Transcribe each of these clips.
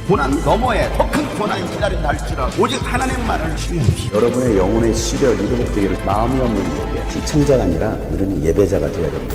고난 너머에 더 큰 고난이 기다린다 할지라도 오직 하나님만을 신뢰하십시오. 여러분의 영혼의 시력이 회복되기를 마음이 없는 이에게 시청자가 아니라 우리는 예배자가 되어야 됩니다.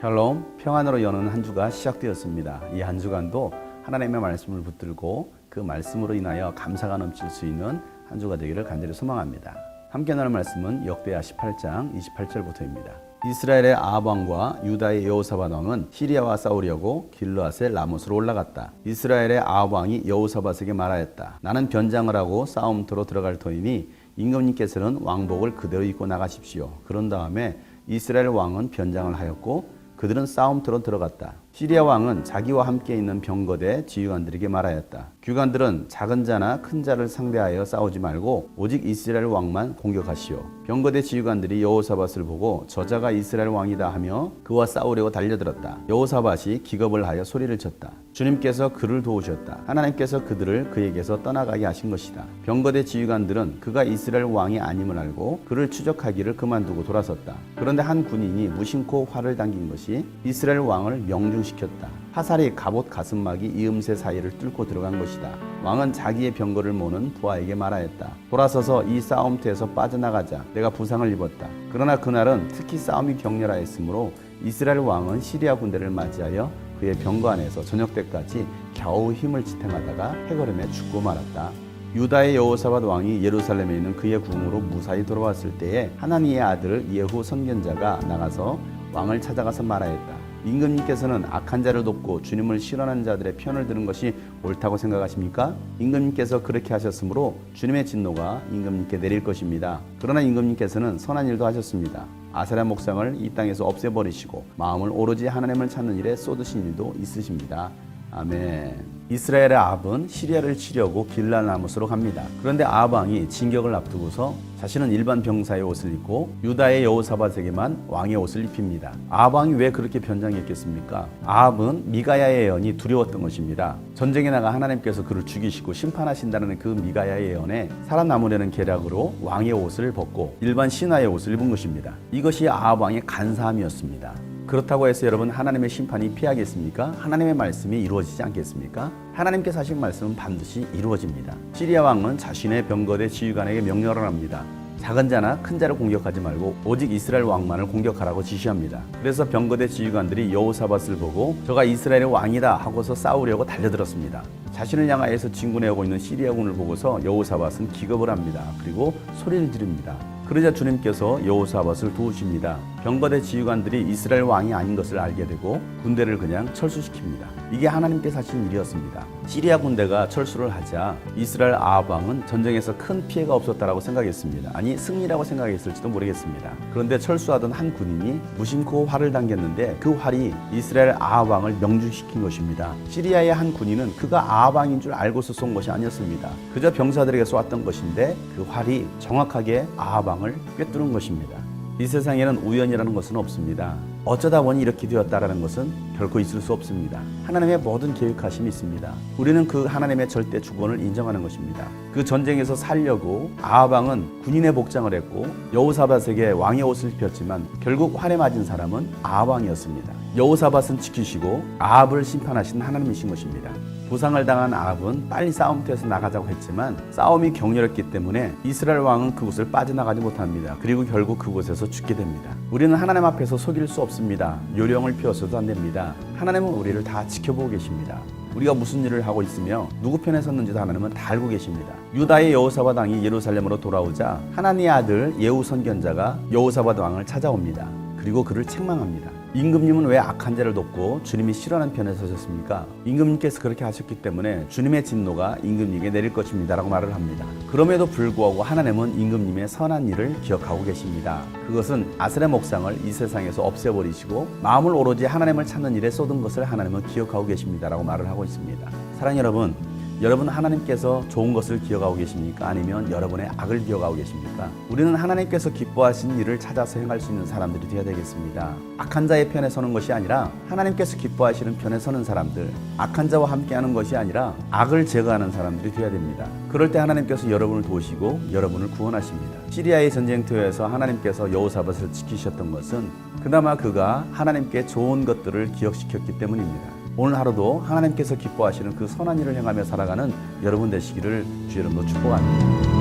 샬롬, 평안으로 여는 한 주가 시작되었습니다. 이 한 주간도 하나님의 말씀을 붙들고 그 말씀으로 인하여 감사가 넘칠 수 있는 한 주가 되기를 간절히 소망합니다. 함께 나눌 말씀은 역대하 18장 28절부터입니다. 이스라엘의 아합 왕과 유다의 여호사밧 왕은 시리아와 싸우려고 길르앗의 라못으로 올라갔다. 이스라엘의 아합 왕이 여호사밧에게 말하였다. 나는 변장을 하고 싸움터로 들어갈 터이니 임금님께서는 왕복을 그대로 입고 나가십시오. 그런 다음에 이스라엘 왕은 변장을 하였고 그들은 싸움터로 들어갔다. 시리아 왕은 자기와 함께 있는 병거대 지휘관들에게 말하였다. 귀관들은 작은 자나 큰 자를 상대하여 싸우지 말고 오직 이스라엘 왕만 공격하시오. 병거대 지휘관들이 여호사밧을 보고 저자가 이스라엘 왕이다 하며 그와 싸우려고 달려들었다. 여호사밧이 기겁을 하여 소리를 쳤다. 주님께서 그를 도우셨다. 하나님께서 그들을 그에게서 떠나가게 하신 것이다. 병거대 지휘관들은 그가 이스라엘 왕이 아님을 알고 그를 추적하기를 그만두고 돌아섰다. 그런데 한 군인이 무심코 활을 당긴 것이 이스라엘 왕을 명중시켰다. 화살이 갑옷 가슴막이 이음새 사이를 뚫고 들어간 것이다. 왕은 자기의 병거를 모는 부하에게 말하였다. 돌아서서 이 싸움터에서 빠져나가자. 내가 부상을 입었다. 그러나 그날은 특히 싸움이 격렬하였으므로 이스라엘 왕은 시리아 군대를 맞이하여 그의 병거 안에서 저녁 때까지 겨우 힘을 지탱하다가 해걸음에 죽고 말았다. 유다의 여호사밧 왕이 예루살렘에 있는 그의 궁으로 무사히 돌아왔을 때에 하나니의 아들 예후 선견자가 나가서 왕을 찾아가서 말하였다. 임금님께서는 악한 자를 돕고 주님을 싫어하는 자들의 편을 드는 것이 옳다고 생각하십니까? 임금님께서 그렇게 하셨으므로 주님의 진노가 임금님께 내릴 것입니다. 그러나 임금님께서는 선한 일도 하셨습니다. 아세라 목상을 이 땅에서 없애버리시고 마음을 오로지 하나님을 찾는 일에 쏟으신 일도 있으십니다. 아멘. 이스라엘의 아합은 시리아를 치려고 길르앗라못으로 갑니다. 그런데 아합 왕이 진격을 앞두고서 자신은 일반 병사의 옷을 입고 유다의 여호사밧에게만 왕의 옷을 입힙니다. 아합 왕이 왜 그렇게 변장했겠습니까? 아합은 미가야의 예언이 두려웠던 것입니다. 전쟁에 나가 하나님께서 그를 죽이시고 심판하신다는 그 미가야의 예언에 살아남으려는 계략으로 왕의 옷을 벗고 일반 신하의 옷을 입은 것입니다. 이것이 아합 왕의 간사함이었습니다. 그렇다고 해서 여러분 하나님의 심판이 피하겠습니까? 하나님의 말씀이 이루어지지 않겠습니까? 하나님께서 하신 말씀은 반드시 이루어집니다. 시리아 왕은 자신의 병거대 지휘관에게 명령을 합니다. 작은 자나 큰 자를 공격하지 말고 오직 이스라엘 왕만을 공격하라고 지시합니다. 그래서 병거대 지휘관들이 여호사밧을 보고 저가 이스라엘의 왕이다 하고서 싸우려고 달려들었습니다. 자신을 향하여서 진군해오고 있는 시리아군을 보고서 여호사밧은 기겁을 합니다. 그리고 소리를 지릅니다. 그러자 주님께서 여호사밧을 도우십니다. 병거대 지휘관들이 이스라엘 왕이 아닌 것을 알게 되고 군대를 그냥 철수시킵니다. 이게 하나님께서 하신 일이었습니다. 시리아 군대가 철수를 하자 이스라엘 아합 왕은 전쟁에서 큰 피해가 없었다라고 생각했습니다. 아니 승리라고 생각했을지도 모르겠습니다. 그런데 철수하던 한 군인이 무심코 활을 당겼는데 그 활이 이스라엘 아합 왕을 명중시킨 것입니다. 시리아의 한 군인은 그가 아합 왕인 줄 알고서 쏜 것이 아니었습니다. 그저 병사들에게 쏘았던 것인데 그 활이 정확하게 아합 왕을 꿰뚫은 것입니다. 이 세상에는 우연이라는 것은 없습니다. 어쩌다 보니 이렇게 되었다라는 것은 결코 있을 수 없습니다. 하나님의 모든 계획하심이 있습니다. 우리는 그 하나님의 절대 주권을 인정하는 것입니다. 그 전쟁에서 살려고 아합 왕은 군인의 복장을 했고 여호사밧에게 왕의 옷을 입혔지만 결국 활에 맞은 사람은 아합 왕이었습니다. 여호사밧은 지키시고 아합을 심판하신 하나님이신 것입니다. 부상을 당한 아합은 빨리 싸움터에서 나가자고 했지만 싸움이 격렬했기 때문에 이스라엘 왕은 그곳을 빠져나가지 못합니다. 그리고 결국 그곳에서 죽게 됩니다. 우리는 하나님 앞에서 속일 수 없습니다. 요령을 피워서도 안 됩니다. 하나님은 우리를 다 지켜보고 계십니다. 우리가 무슨 일을 하고 있으며 누구 편에 섰는지도 하나님은 다 알고 계십니다. 유다의 여호사밧 왕이 예루살렘으로 돌아오자 하나니의 아들 예후 선견자가 여호사밧 왕을 찾아옵니다. 그리고 그를 책망합니다. 임금님은 왜 악한 자를 돕고 주님이 싫어하는 편에 서셨습니까? 임금님께서 그렇게 하셨기 때문에 주님의 진노가 임금님에게 내릴 것입니다 라고 말을 합니다. 그럼에도 불구하고 하나님은 임금님의 선한 일을 기억하고 계십니다. 그것은 아세라 목상을 이 세상에서 없애버리시고 마음을 오로지 하나님을 찾는 일에 쏟은 것을 하나님은 기억하고 계십니다 라고 말을 하고 있습니다. 사랑하는 여러분, 여러분 하나님께서 좋은 것을 기억하고 계십니까? 아니면 여러분의 악을 기억하고 계십니까? 우리는 하나님께서 기뻐하신 일을 찾아서 행할 수 있는 사람들이 되어야 되겠습니다. 악한 자의 편에 서는 것이 아니라 하나님께서 기뻐하시는 편에 서는 사람들, 악한 자와 함께하는 것이 아니라 악을 제거하는 사람들이 되어야 됩니다. 그럴 때 하나님께서 여러분을 도우시고 여러분을 구원하십니다. 시리아의 전쟁터에서 하나님께서 여호사밧을 지키셨던 것은 그나마 그가 하나님께 좋은 것들을 기억시켰기 때문입니다. 오늘 하루도 하나님께서 기뻐하시는 그 선한 일을 행하며 살아가는 여러분 되시기를 주 이름으로 축복합니다.